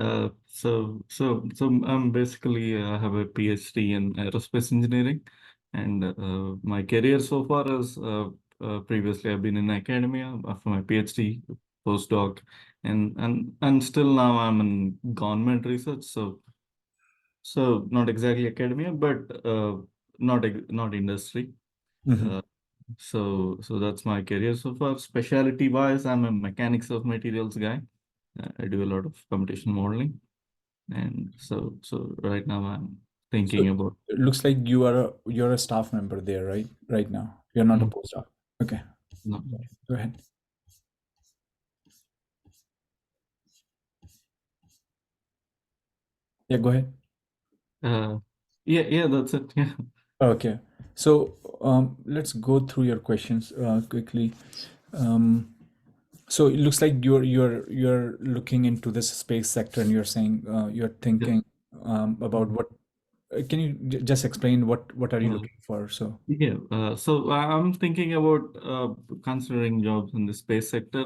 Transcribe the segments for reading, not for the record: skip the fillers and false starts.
So I'm basically have a PhD in aerospace engineering, and my career so far is previously I've been in academia after my PhD, postdoc, and still now I'm in government research. So not exactly academia, but not industry. Hmm. Uh, so that's my career so far. Specialty wise, I'm a mechanics of materials guy. I do a lot of computational modeling. And so right now I'm So thinking about. it looks like you're a staff member there, right? Right now, you're not a Mm, postdoc. Okay, no, go ahead. Yeah, go ahead. uh, yeah, that's it. Yeah. Okay, so let's go through your questions quickly. Um, so it looks like you're looking into this space sector, and you're saying you're Yeah. thinking about what. Can you just explain what are you Uh, looking for? So. yeah. So I'm thinking about considering jobs in the space sector.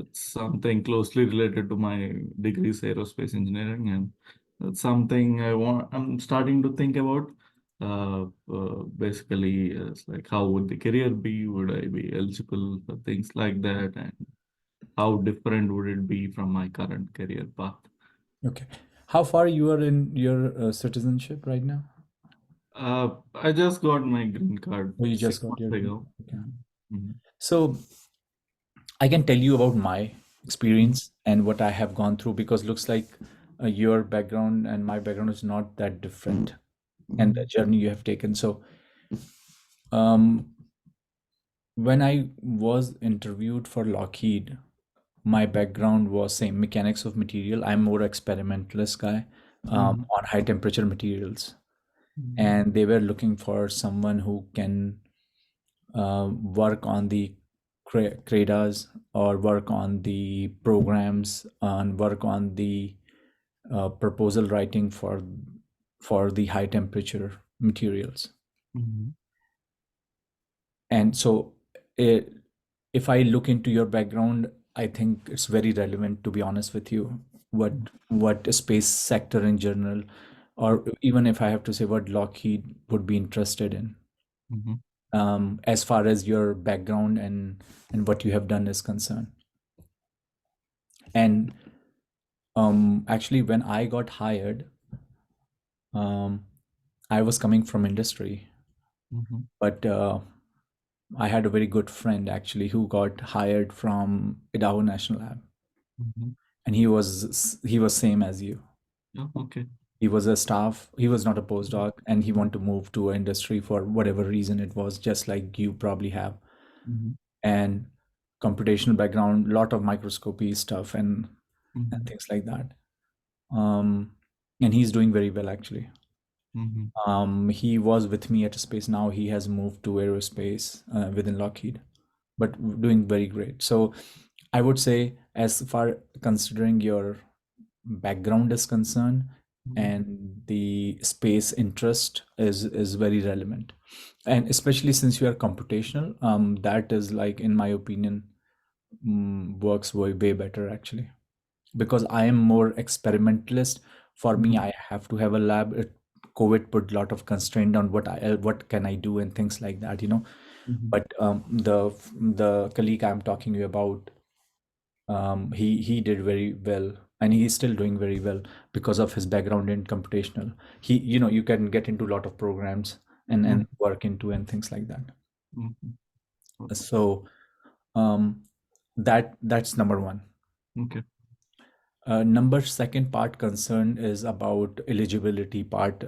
It's something closely related to my degrees, aerospace engineering, and that's something I'm starting to think about. Basically, it's like how would the career be? Would I be eligible for things like that? And how different would it be from my current career path? Okay. How far you are in your citizenship right now? I just got my green card Or you six just got months your green ago. card? Okay. Mhm. So I can tell you about my Mhm. experience and what I have gone through, because looks like your background and my background is not that different, and the Mhm. journey you have taken. So um, when I was interviewed for Lockheed, my background was same mechanics of material. I'm more experimentalist guy Mhm. on high temperature materials, Mhm. and they were looking for someone who can work on the CRADAs, or work on the programs and work on the proposal writing for the high temperature materials. Mhm. And so it, if I look into your background, I think it's very relevant, to be honest with you, what a space sector in general, or even if I have to say what Lockheed would be interested in, Mhm. as far as your background and what you have done is concerned. And actually, when I got hired, um, I was coming from industry, Mhm. but I had a very good friend actually who got hired from Idaho National Lab, Mhm. and he was same as you. Oh, okay. He was a staff. He was not a postdoc, and he wanted to move to industry for whatever reason it was, just like you probably have. Mhm. And computational background, lot of microscopy stuff and Mhm. things like that. Um, and he's doing very well actually. Mhm. He was with me at space. Now he has moved to aerospace within Lockheed, but doing very great. So I would say, as far considering your background is concerned, Mhm. and the space interest is very relevant, and especially since you are computational, that is, like, in my opinion, works way better actually, because I am more experimentalist. For me, Mhm. I have to have a lab. COVID put a lot of constraint on what can I do and things like that, you know. Mhm. But the colleague I'm talking to you about, he did very well, and he's still doing very well because of his background in computational. You can get into a lot of programs and Mhm. work into and things like that. Mhm. Okay. So um, that's number one. Okay. Number second part concern is about eligibility part.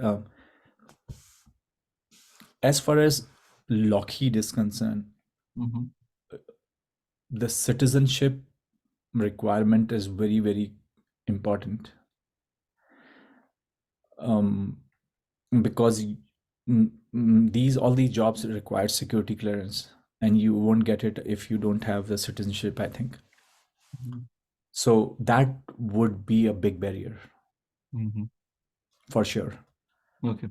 As far as Lockheed is concerned, Mhm. the citizenship requirement is very, very important, um, because these all these jobs require security clearance, and you won't get it if you don't have the citizenship, I think. Mhm. So that would be a big barrier Mhm. for sure. Okay.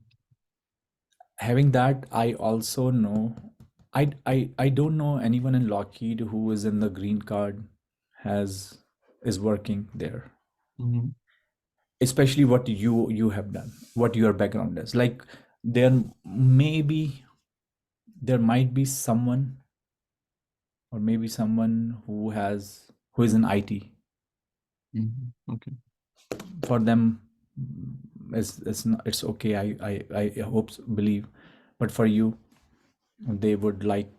Having that, I also know, I don't know anyone in Lockheed who is in the green card, has is working there. Mm-hmm. especially what you have done, what your background is. Like there maybe there might be someone, or maybe someone who is in IT. Mm-hmm. Okay. For them, it's not, it's okay. I hope believe, but for you, they would like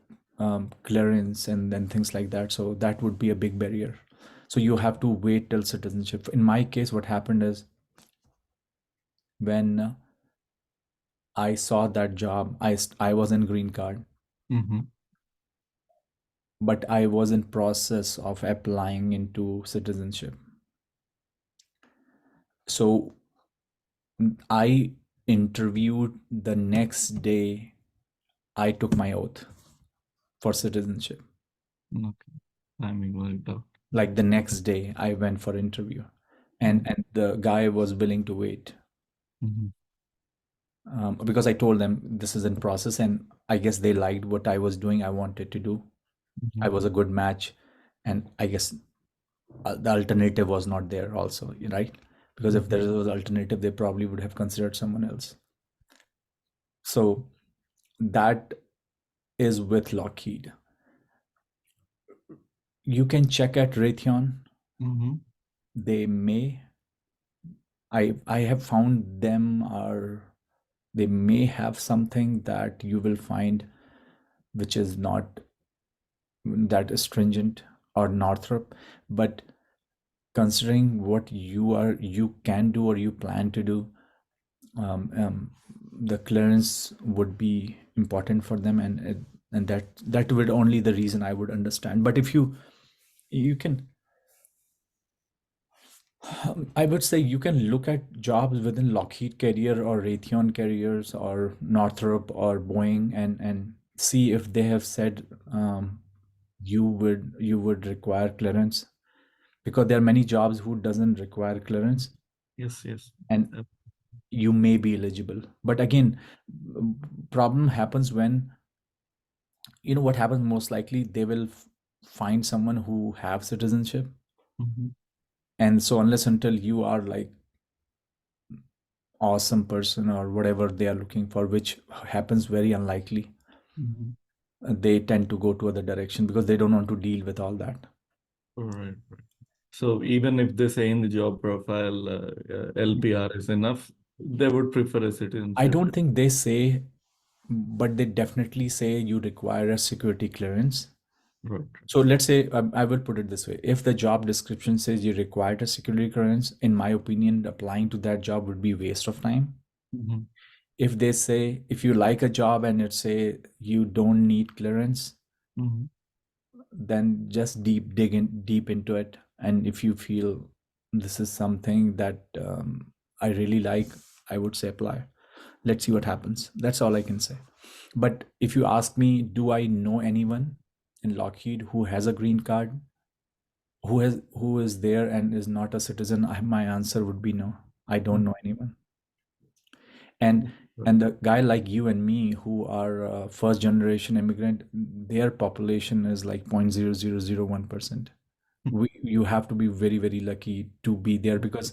clearance and then things like that. So that would be a big barrier. So you have to wait till citizenship. In my case, what happened is when I saw that job, I was in green card, Mm-hmm. but I was in process of applying into citizenship. So I interviewed the next day. I took my oath for citizenship. Okay. Timing worked out. Like the next day, I went for interview, Mm-hmm. and the guy was willing to wait, Mm-hmm. because I told them this is in process, and I guess they liked what I was doing. I wanted to do. Mm-hmm. I was a good match, and I guess the alternative was not there also, right? Because if Mm-hmm. there was alternative, they probably would have considered someone else. So that is with Lockheed. You can check at Raytheon. Mm-hmm. They may. I have found them are, they may have something that you will find which is not that stringent, or Northrop, but considering what you can do or you plan to do, um, um, the clearance would be important for them, and that would only the reason I would understand. But if you can, I would say you can look at jobs within Lockheed Carrier or Raytheon Carriers or Northrop or Boeing, and see if they have said you would require clearance, because there are many jobs who doesn't require clearance, Yes, yes. and Uh, you may be eligible. But again, problem happens when, what happens, most likely they will find someone who have citizenship, mm-hmm. and so unless until you are like awesome person or whatever they are looking for, which happens very unlikely, Mm-hmm. they tend to go to other direction because they don't want to deal with all that. All right. Right. So even if they say in the job profile LPR is enough, they would prefer a I citizenship. don't think they say, but they definitely say you require a security clearance. Right. So let's say, I will put it this way: if the job description says you require a security clearance, in my opinion, applying to that job would be waste of time. Mm-hmm. If they say, if you like a job and it say you don't need clearance, Mm-hmm. then just dig in deep into it. And if you feel this is something that I really like, I would say apply. Let's see what happens. That's all I can say. But if you ask me, do I know anyone in Lockheed who has a green card, who is there and is not a citizen? My answer would be no. I don't know anyone. and Right. and the guy like you and me who are first generation immigrant, their population is like 0.0001%. You have to be very very lucky to be there, because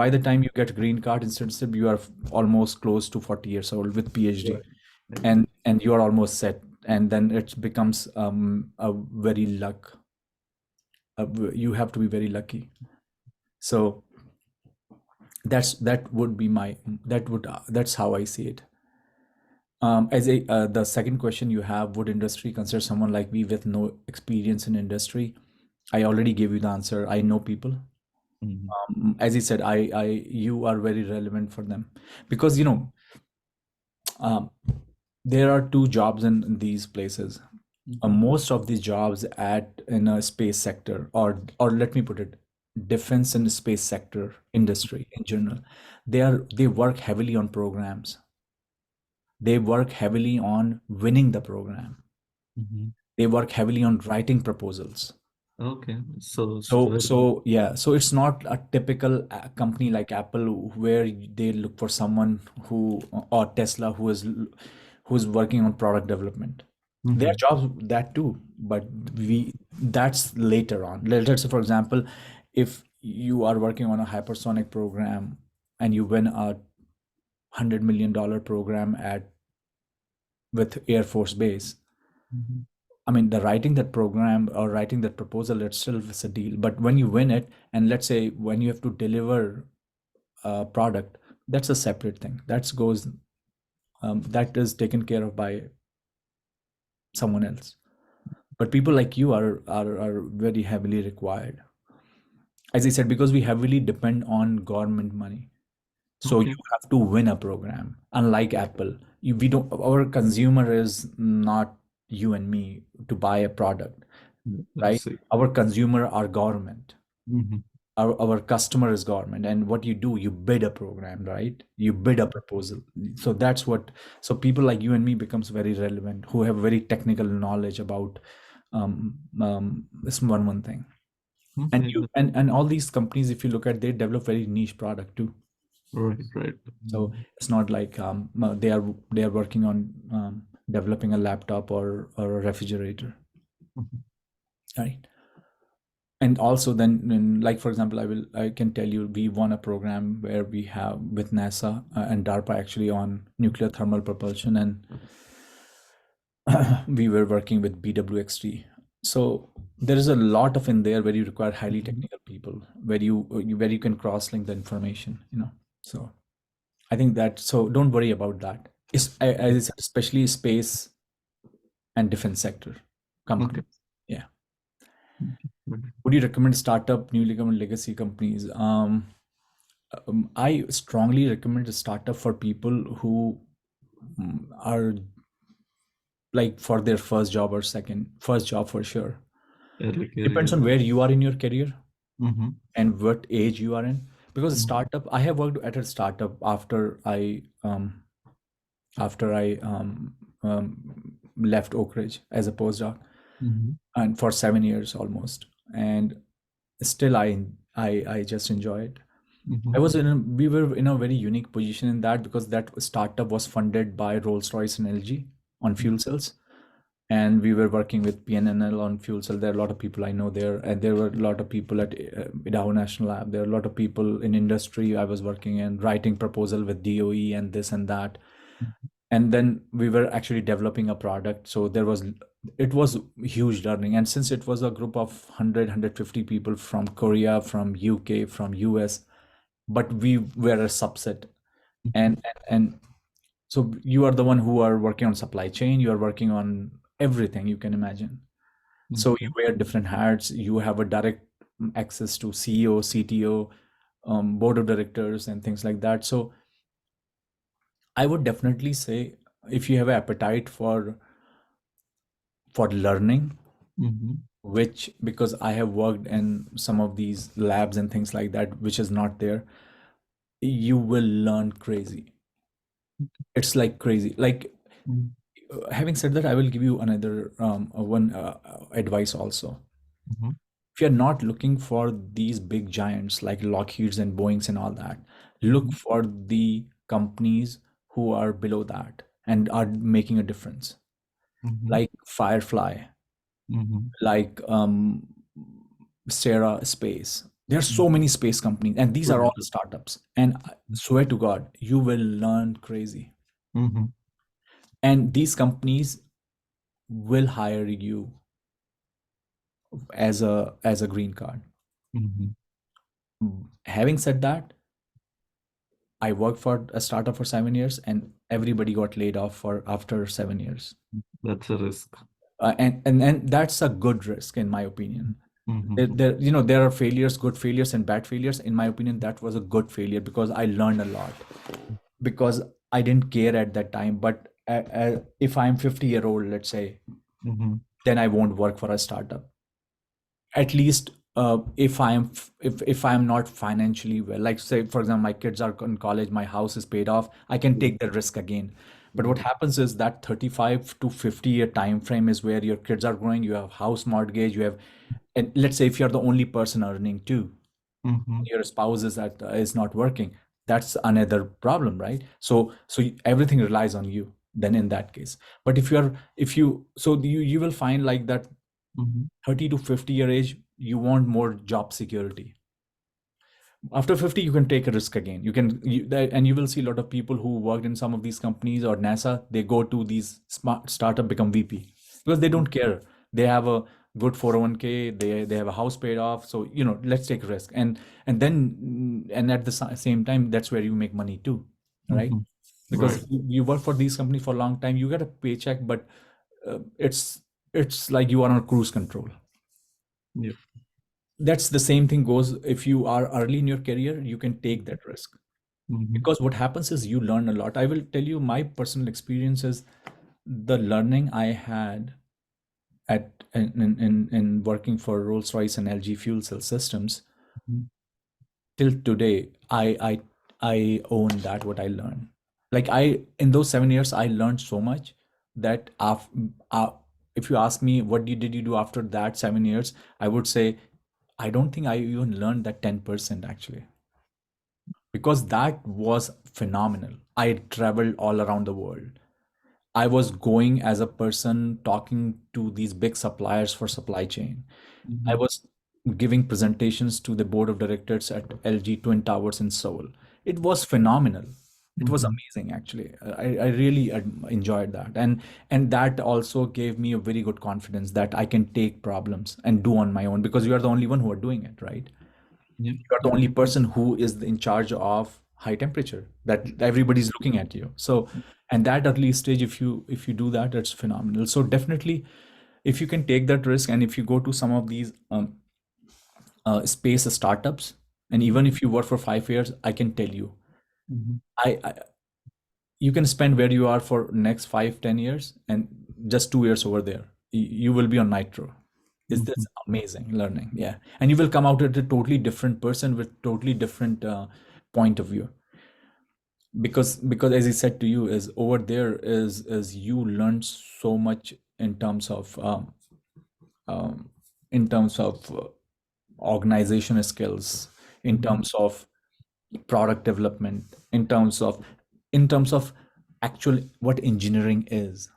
by the time you get green card in citizenship, you are almost close to 40 years old with PhD, Right. Exactly. and you are almost set, and then it becomes a very luck, you have to be very lucky. So that would be my, that's how I see it. As a the second question you have, would industry consider someone like me with no experience in industry? I already gave you the answer. I know people. Mm-hmm. As he said, you are very relevant for them, because um, there are two jobs in these places. Mm-hmm. Most of these jobs at in a space sector, or let me put it, defense and space sector industry in general, they work heavily on programs. They work heavily on winning the program. Mm-hmm. They work heavily on writing proposals. Okay. So, So yeah, so it's not a typical company like Apple where they look for someone who, or Tesla, who's working on product development. There are mm-hmm. jobs that too, but we that's later on. Let's say, for example, if you are working on a hypersonic program and you win a $100 million program at with Air Force Base. Mhm. I mean, the writing that program or writing that proposal itself is a deal. But when you win it, and let's say when you have to deliver a product, that's a separate thing. That is taken care of by someone else. But people like you are very heavily required. As I said, because we heavily depend on government money. So you Okay. have to win a program. Unlike Apple, we don't. Our consumer is not you and me to buy a product, I right? see. Our consumer are government. Mm-hmm. Our customer is government, and what you do, you bid a program, right? You bid a proposal. So that's what. So people like you and me becomes very relevant, who have very technical knowledge about this one thing. And Okay. you and all these companies, if you look at, they develop very niche product too. Right, right. So it's not like they are working on developing a laptop or a refrigerator, Mhm. right? And also then, like for example, I can tell you we won a program where we have with NASA and DARPA actually on nuclear thermal propulsion, and we were working with BWXT. So there is a lot of in there where you require highly Mhm. technical people, where you can cross link the information. So I think that, so don't worry about that. As I said, especially space and defense sector Okay. companies. Yeah. Right. Would you recommend startup, newly come legacy companies? I strongly recommend a startup for people who are like for their first job or first job for sure. Early Depends career. on where you are in your career Mm-hmm. and what age you are in. Because a Mm-hmm. startup, I have worked at a startup after I left Oak Ridge as a postdoc, Mm-hmm. and for 7 years almost, and still I just enjoy it. Mm-hmm. We were in a very unique position in that, because that startup was funded by Rolls-Royce and LG on fuel cells, and we were working with PNNL on fuel cell. There are a lot of people I know there, and there were a lot of people at Idaho National Lab. There are a lot of people in industry I was working in, writing proposal with DOE and this and that. And then we were actually developing a product. So it was huge learning. And since it was a group of 100 people from Korea, from UK, from US, but we were a subset. And so you are the one who are working on supply chain, you are working on everything you can imagine. So you Okay. wear different hats, you have a direct access to CEO, CTO, board of directors and things like that. So I would definitely say, if you have an appetite for learning, Mm-hmm. which, because I have worked in some of these labs and things like that, which is not there, you will learn crazy. It's like crazy. Like, having said that, I will give you another one advice also. Mm-hmm. If you're not looking for these big giants like Lockheed's and Boeing's and all that, look Mm-hmm. for the companies who are below that and are making a difference, Mm-hmm. like Firefly, Mm-hmm. like Sarah Space. There are so many space companies, and these are Right. all startups. And I swear to God, you will learn crazy. Mm-hmm. And these companies will hire you as a green card. Mm-hmm. Having said that, I worked for a startup for 7 years, and everybody got laid off for after 7 years. That's a risk. And that's a good risk, in my opinion. Mm-hmm. There are failures, good failures, and bad failures. In my opinion, that was a good failure because I learned a lot. Because I didn't care at that time. But if I'm 50-year-old, let's say, Mm-hmm. then I won't work for a startup. At least if I'm not financially well, like say for example my kids are in college, my house is paid off, I can take the risk again. But what happens is that 35 to 50-year time frame is where your kids are growing, you have house mortgage, you have, and let's say if you're the only person earning too, Mm-hmm. your spouse is not working, that's another problem, right? So everything relies on you then in that case. But if you will find like that Mm-hmm. 30 to 50 year age, you want more job security. After 50, you can take a risk again. And you will see a lot of people who worked in some of these companies or NASA, they go to these smart startup, become VP because they don't care. They have a good 401k, they have a house paid off. So, let's take a risk. And at the same time, that's where you make money too, right? Mm-hmm. Because Right. you work for these companies for a long time, you get a paycheck, but it's like you are on cruise control. Yep. That's the same thing goes if you are early in your career, you can take that risk. Mm-hmm. Because what happens is you learn a lot. I will tell you my personal experiences. The learning I had in working for Rolls-Royce and LG fuel cell systems till today, I own that what I learned. Like I in those 7 years, I learned so much that if you ask me what did you do after that 7 years, I would say I don't think I even learned that 10% actually, because that was phenomenal. I traveled all around the world. I was going as a person talking to these big suppliers for supply chain. I Mm-hmm. was giving presentations to the board of directors at LG Twin Towers in Seoul. It was phenomenal. It was Mm-hmm. amazing, actually. I really enjoyed that, and that also gave me a very good confidence that I can take problems and do on my own because you are the only one who are doing it, right? Yep. You're the only person who is in charge of high temperature that everybody's looking at you. So, and that early stage, if you do that, it's phenomenal. So definitely, if you can take that risk and if you go to some of these space startups, and even if you work for 5 years, I can tell you, Mm-hmm. I you can spend where you are for next 5-10 years and just 2 years over there. You will be on nitro. Is Mm-hmm. this amazing learning? Yeah, and you will come out at a totally different person with totally different point of view. Because as I said to you, is over there is you learn so much um, in terms of organization skills, in Mm-hmm. terms of product development, in terms of actual what engineering is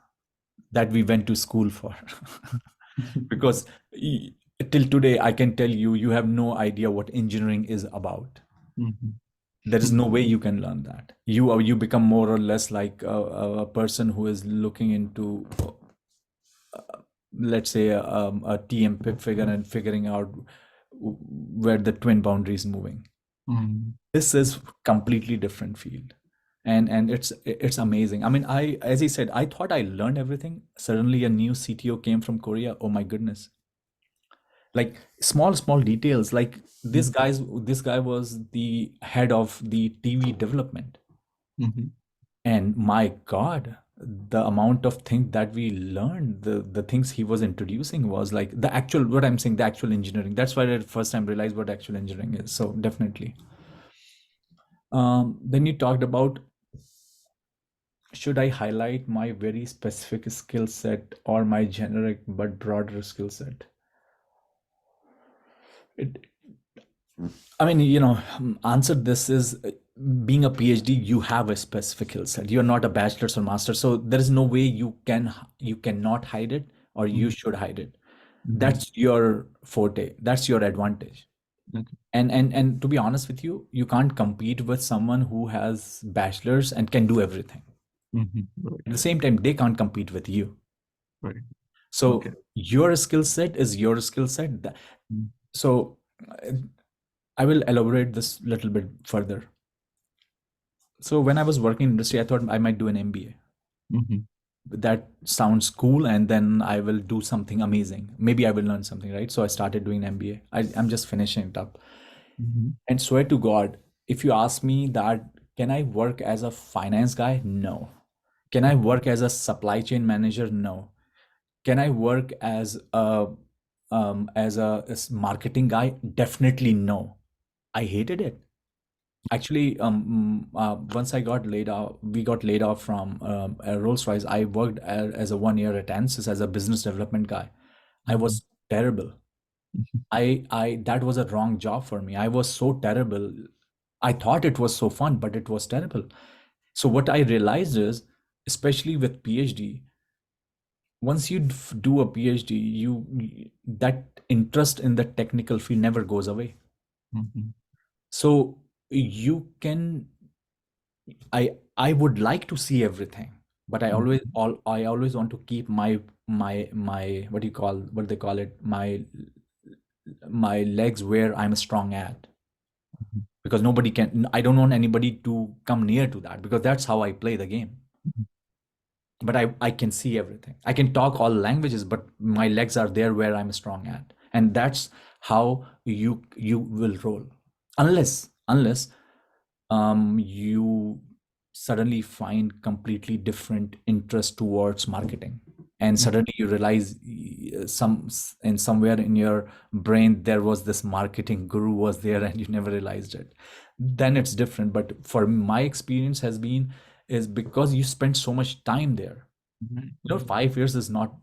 that we went to school for. Because till today I can tell you, you have no idea what engineering is about. Mm-hmm. There is no way you can learn that. You become more or less like a person who is looking into, let's say, a TM figure and figuring out where the twin boundary is moving. Mm-hmm. This is completely different field, and it's amazing. I mean, as I said, I thought I learned everything. Suddenly a new CTO came from Korea. Oh my goodness. Like small details, like this guy was the head of the TV development. Mm-hmm. And my God, the amount of things that we learned, the things he was introducing was like the actual, what I'm saying, the actual engineering. That's why I first time realized what actual engineering is. So definitely. Then you talked about, should I highlight my very specific skill set or my generic but broader skill set? It, I mean, answer this is, being a PhD, you have a specific skill set. You're not a bachelor's or master's, so there is no way you cannot hide it or you should hide it. Mm-hmm. That's your forte. That's your advantage. Okay. And to be honest with you, you can't compete with someone who has bachelor's and can do everything. Mm-hmm. Right. At the same time, they can't compete with you. Right. Okay. So your skill set is your skill set. So uh, I will elaborate this a little bit further. So when I was working in industry, I thought I might do an MBA. Mm-hmm. That sounds cool, and then I will do something amazing. Maybe I will learn something, right? So I started doing MBA. I'm just finishing it up. Mm-hmm. And swear to God, if you ask me that, can I work as a finance guy? No. Can I work as a supply chain manager? No. Can I work as marketing guy? Definitely no. I hated it. Actually, once I got laid off, we got laid off from Rolls-Royce. I worked as a 1 year at Ansys as a business development guy. I Mm-hmm. was terrible. I that was a wrong job for me. I was so terrible. I thought it was so fun, but it was terrible. So what I realized is, especially with PhD, once you do a PhD, that interest in the technical field never goes away. Mm-hmm. So you can, I would like to see everything, but I always Mhm. all I always want to keep my what do you call, what they call it, my legs where I'm strong at, Mhm. because nobody can, I don't want anybody to come near to that, because that's how I play the game. Mhm. But I can see everything. I can talk all languages, but my legs are there where I'm strong at, and that's how you will roll, unless you suddenly find completely different interest towards marketing, and Mhm. suddenly you realize somewhere in your brain there was this marketing guru was there and you never realized it. Then it's different. But for my experience has been, is because you spend so much time there. Right, You know, right. 5 years is not,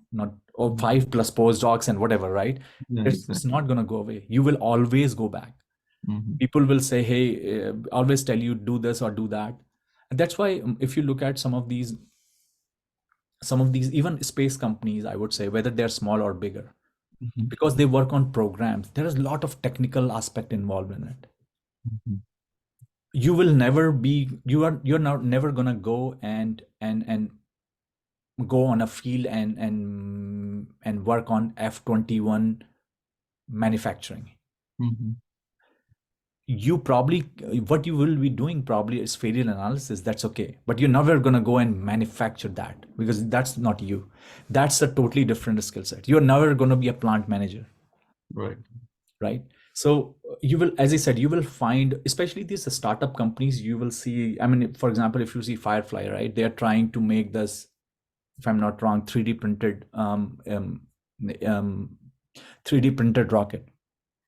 or Mhm. 5 plus postdocs and whatever, right? Yeah, It's exactly. not going to go away. You will always go back. Mhm. People will say, hey, always tell you do this or do that. And that's why, if you look at some of these even space companies, I would say, whether they're small or bigger, Mhm. because they work on programs, there is a lot of technical aspect involved in it. Mhm. You will never be, you're not never gonna go and go on a field and work on F-21 manufacturing. Mhm. You probably, what you will be doing probably is failure analysis, that's okay, but you're never going to go and manufacture that, because that's not you. That's a totally different skill set. You're never going to be a plant manager, Right. right? So you will, as I said, you will find, especially these startup companies, you will see, I mean, for example, if you see Firefly, right, they are trying to make this, if I'm not wrong, 3D printed um 3D printed rocket,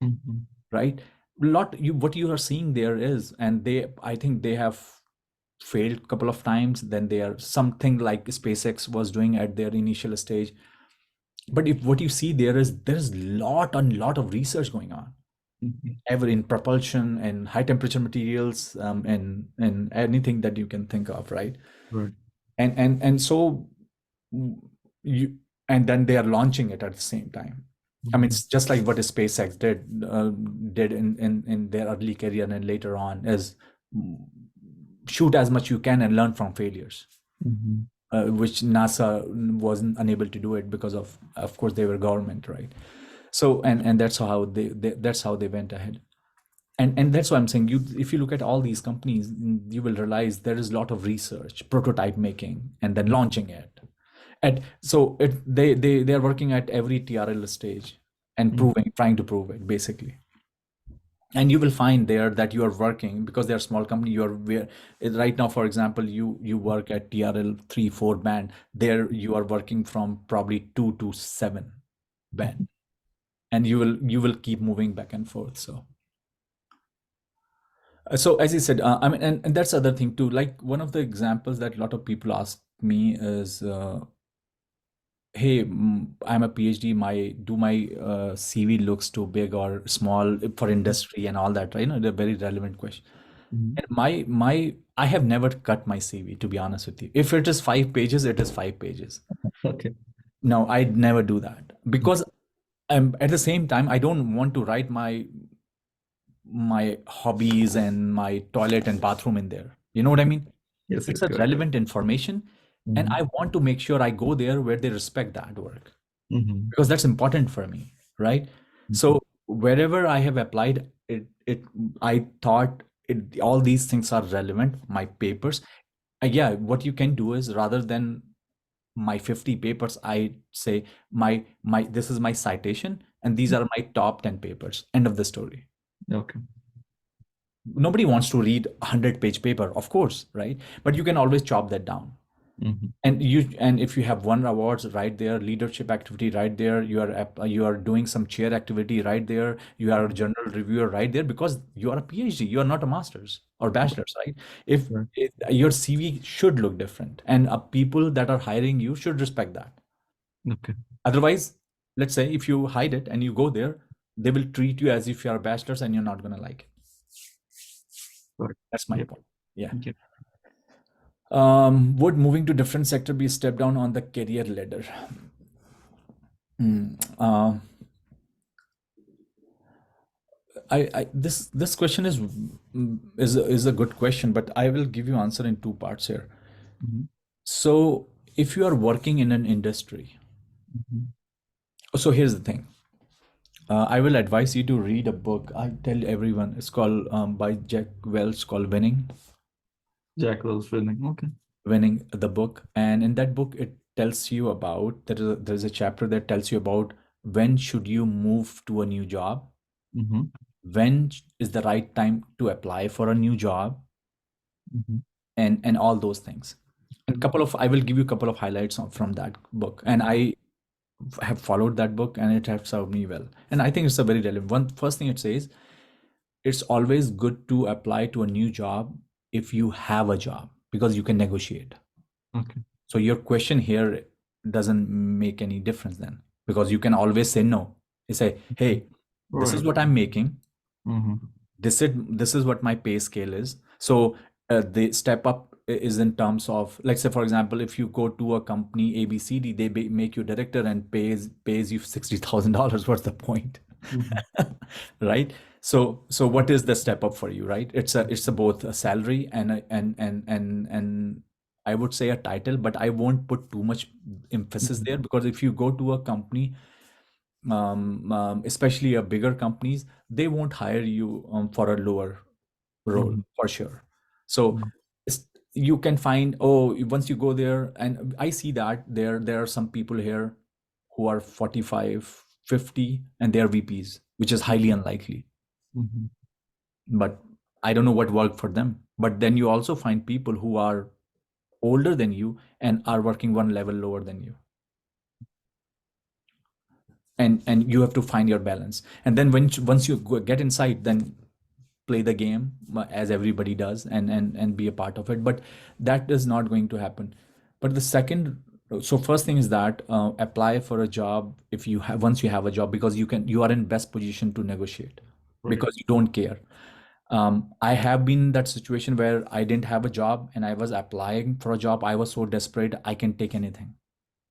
Mhm. right? Lot you what you are seeing there is, and they, I think they have failed a couple of times, then they are something like SpaceX was doing at their initial stage. But if what you see there is, there's lot and lot of research going on Mhm. ever in propulsion and high temperature materials, and anything that you can think of, right? Right. And so you, and then they are launching it at the same time. I mean, Mhm. it's just like what SpaceX did in their early career, and later on is, shoot as much you can and learn from failures, Mhm. which NASA wasn't unable to do it because of course, they were government, right? So and that's how that's how they went ahead. And that's why I'm saying, you, if you look at all these companies, you will realize there is a lot of research, prototype making, and then launching it. At so it they are working at every TRL stage and Mhm. trying to prove it, basically. And you will find there that you are working, because they're a small company, you are where, right now, for example, you work at TRL 3 4 band, there you are working from probably 2 to 7 band, and you will keep moving back and forth. So as I said, I mean, and that's the other thing too. Like, one of the examples that a lot of people ask me is, "Hey, I'm a PhD. My CV looks too big or small for industry and all that, right?" They're very relevant question. Mhm. And I have never cut my CV, to be honest with you. If it is 5 pages, it is 5 pages. Okay. No, I'd never do that, because at the same time, I don't want to write my hobbies and my toilet and bathroom in there. You know what I mean? Yes, It's yes, a correct. relevant information, and I Mhm. want to make sure I go there where they respect that work, Mhm. because that's important for me, right? Mhm. So wherever I have applied it I thought all these things are relevant. My papers, yeah, what you can do is, rather than my 50 papers, I say my this is my citation, and these are my top 10 papers. End of the story. Okay. Nobody wants to read a 100-page paper, of course, right? But you can always chop that down. Mhm. And if you have won awards right there, leadership activity right there, you are doing some chair activity right there, you are a journal reviewer right there, because you are a PhD, you are not a master's or bachelor's, right? if, Right. if your CV should look different, and people that are hiring you should respect that. Okay. Otherwise, let's say if you hide it and you go there, they will treat you as if you are a bachelor's, and you're not going to like it. Right. That's my Yep. point. Yeah. Yep. Would moving to different sector be a step down on the career ladder? Mm, uh, This question is a good question, but I will give you answer in two parts here. Mhm. So if you are working in an industry, Mhm. so here's the thing. I will advise you to read a book. I tell everyone it's called by Jack Welch called Jack Welch winning. Okay. Winning the book, and in that book it tells you about there's a chapter that tells you about when should you move to a new job, Mm-hmm. when is the right time to apply for a new job, Mm-hmm. and all those things. And couple of I will give you a couple of highlights from that book, and I have followed that book and it has served me well, and I think it's a very relevant one. First thing it says, it's always good to apply to a new job if you have a job because you can negotiate. Okay. So your question here doesn't make any difference then, because you can always say no. You say, Mhm. hey, this is Right. what I'm making. Mm-hmm. This is what my pay scale is. So the step up is in terms of, let's say for example, if you go to a company ABCD, they make you director and pays you $60,000. What's the point? Mm-hmm. Right? So what is the step up for you, right? It's a both a salary and I would say a title, but I won't put too much emphasis there, because if you go to a company, especially a bigger companies, they won't hire you for a lower role Mm-hmm. for sure. So you can find, oh, once you go there, and I see that there are some people here who are 45, 50, and they are VPs, which is highly unlikely. Mm-hmm. But I don't know what worked for them. But then you also find people who are older than you and are working one level lower than you, and you have to find your balance. And then once you get inside, then play the game as everybody does, and be a part of it. But that is not going to happen. But the second, so first thing is that apply for a job if you have once you have a job, because you are in best position to negotiate, Right. because you don't care. I have been in that situation where I didn't have a job and I was applying for a job. I was so desperate I can take anything,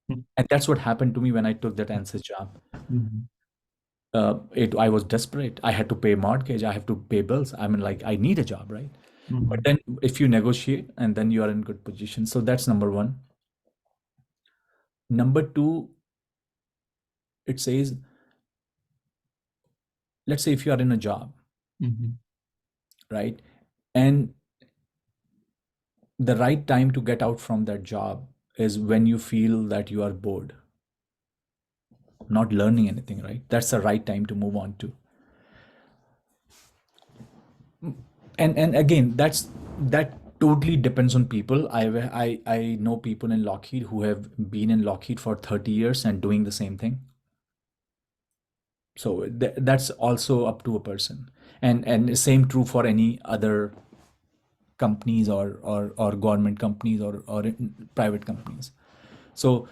and that's what happened to me when I took that ANSYS job. Mm-hmm. I was desperate. I had to pay mortgage. I have to pay bills. I mean, like, I need a job, right? But Mm-hmm. then if you negotiate, and then you are in good position. So that's number one. Number two, it says, let's say if you are in a job, Mm-hmm. right? And the right time to get out from that job is when you feel that you are bored, not learning anything, right? That's the right time to move on to. And again, that totally depends on people. I know people in Lockheed who have been in Lockheed for 30 years and doing the same thing. So that's also up to a person, and same true for any other companies, or government companies, or private companies. So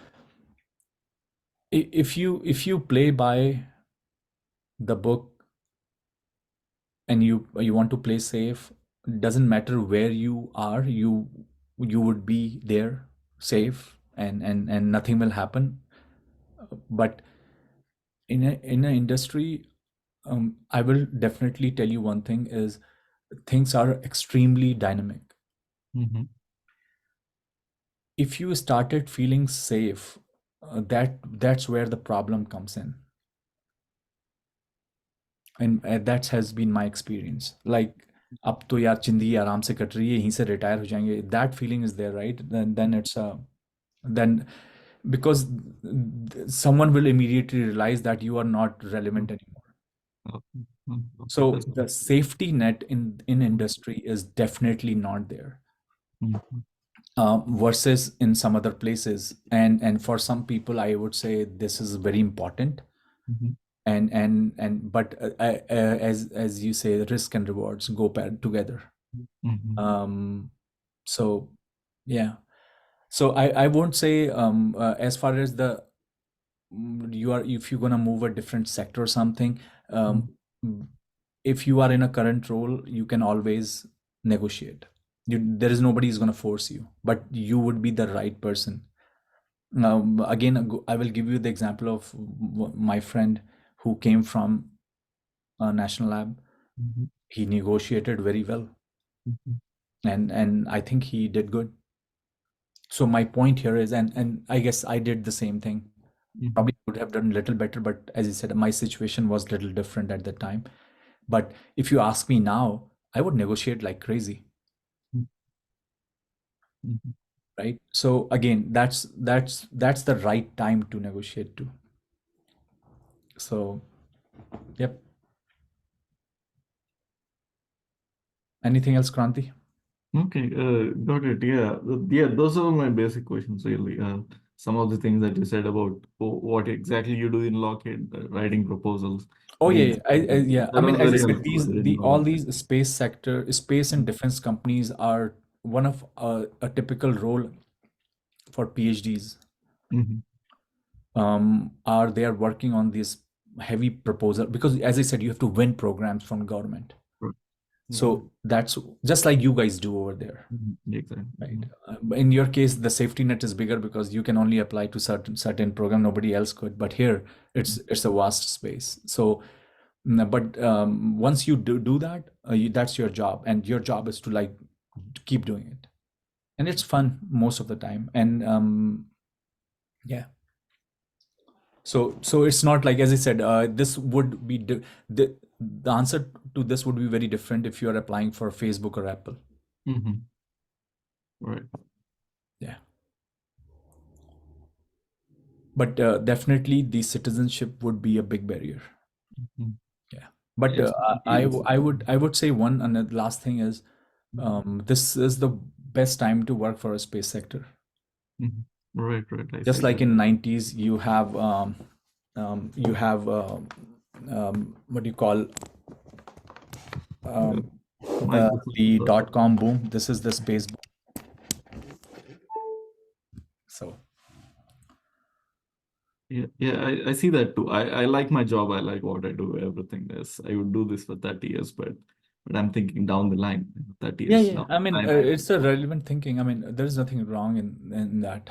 if you play by the book, and you want to play safe, doesn't matter where you are, you would be there safe, and nothing will happen. But in a industry, I will definitely tell you one thing is, things are extremely dynamic. Mm-hmm. If you started feeling safe, that's where the problem comes in. And that has been my experience. Like, अब तो यार जिंदगी आराम से cut रही है, यहीं से रिटायर हो जाएंगे, that feeling is there, right? Then it's a then because someone will immediately realize that you are not relevant anymore. Okay. Okay. So That's the safety net in industry is definitely not there, mm-hmm. versus in some other places. And for some people, I would say this is very important. Mm-hmm. And but as you say, risk and rewards go paired together. Mm-hmm. um so yeah. So I won't say, as far as the you are if you're gonna move a different sector or something, um if you are in a current role, you can always negotiate. There is nobody is gonna force you, but you would be the right person. Again, I will give you the example of my friend who came from a national lab. Mhm. He negotiated very well, Mhm. and I think he did good. So my point here is, and I guess I did the same thing. Mhm. Probably would have done a little better, but as you said, my situation was a little different at the time. But if you ask me now, I would negotiate like crazy, Mhm. right? So again, that's the right time to negotiate too. So, yep. Anything else, Kranti? Okay, got it. Yeah, yeah. Those are my basic questions, really. Some of the things that you said about what exactly you do in Lockheed, writing proposals, Oh yeah, leads. yeah. Yeah. I That mean, was as I very said, helpful. these I didn't the know all that. these space and defense companies are one of a typical role for PhDs. Mhm. Are they are working on this heavy proposal because, as I said, you have to win programs from government. Right. Yeah. So that's just like you guys do over there, Mhm. Exactly. right? Mhm. In your case, the safety net is bigger because you can only apply to certain program. Nobody else could. But here, it's a vast space. So, but once you do that, that's your job, and your job is to like keep doing it, and it's fun most of the time. And yeah. So it's not like, as I said, this would be the answer to this would be very different if you are applying for Facebook or Apple. Mhm. Right. Yeah. But definitely the citizenship would be a big barrier. Mhm. Yeah. But It's it's. I would say one and the last thing is this is the best time to work for a space sector. Mhm. Right. Right. I Just see like that. in 90s, you have what do you call Uh, um, Microsoft. the dot-com boom. This is the space boom. So Yeah, yeah, I see that too. I like my job. I like what I do. Everything is. I would do this for 30 years, but I'm thinking down the line, 30 yeah, years yeah. down I the mean, line. it's a relevant thinking. I mean, there is nothing wrong in that.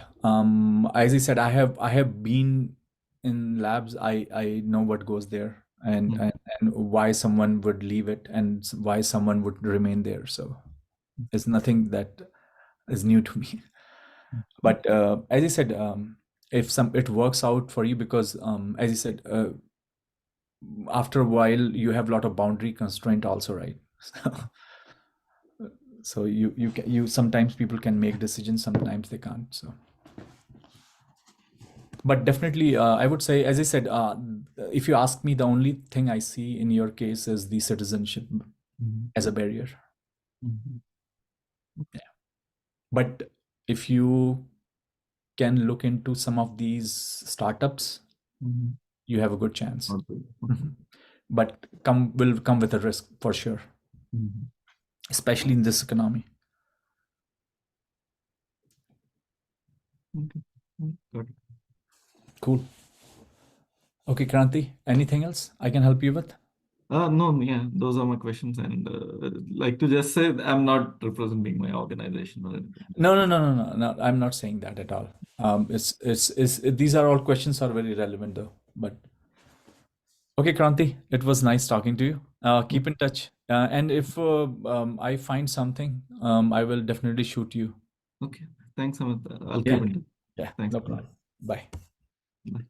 As I said, I have been in labs. I know what goes there, and Mm, why someone would leave it, and why someone would remain there. So it's nothing that is new to me. mm, But as I said, if some it works out for you, because as I said, after a while you have a lot of boundary constraint also, right? So you sometimes people can make decisions, sometimes they can't. So, but definitely, I would say, as I said, if you ask me, the only thing I see in your case is the citizenship mm, as a barrier. mm, Yeah. But if you can look into some of these startups, mm. you have a good chance. Okay. Okay. Mhm. But will come with a risk for sure, Mhm. especially in this economy. Okay. Got it. Cool. Okay, Kranti, anything else I can help you with? No, yeah, those are my questions, and like to just say, I'm not representing my organization or anything. No, no, no, no, no, no. I'm not saying that at all. These are all questions are very relevant though. But okay, Kranti, it was nice talking to you. Yeah. Keep in touch. And if I find something, I will definitely shoot you. Okay. Thanks, Amit. I'll keep Yeah. in touch. Yeah, Thanks. no problem. Bye. Bye.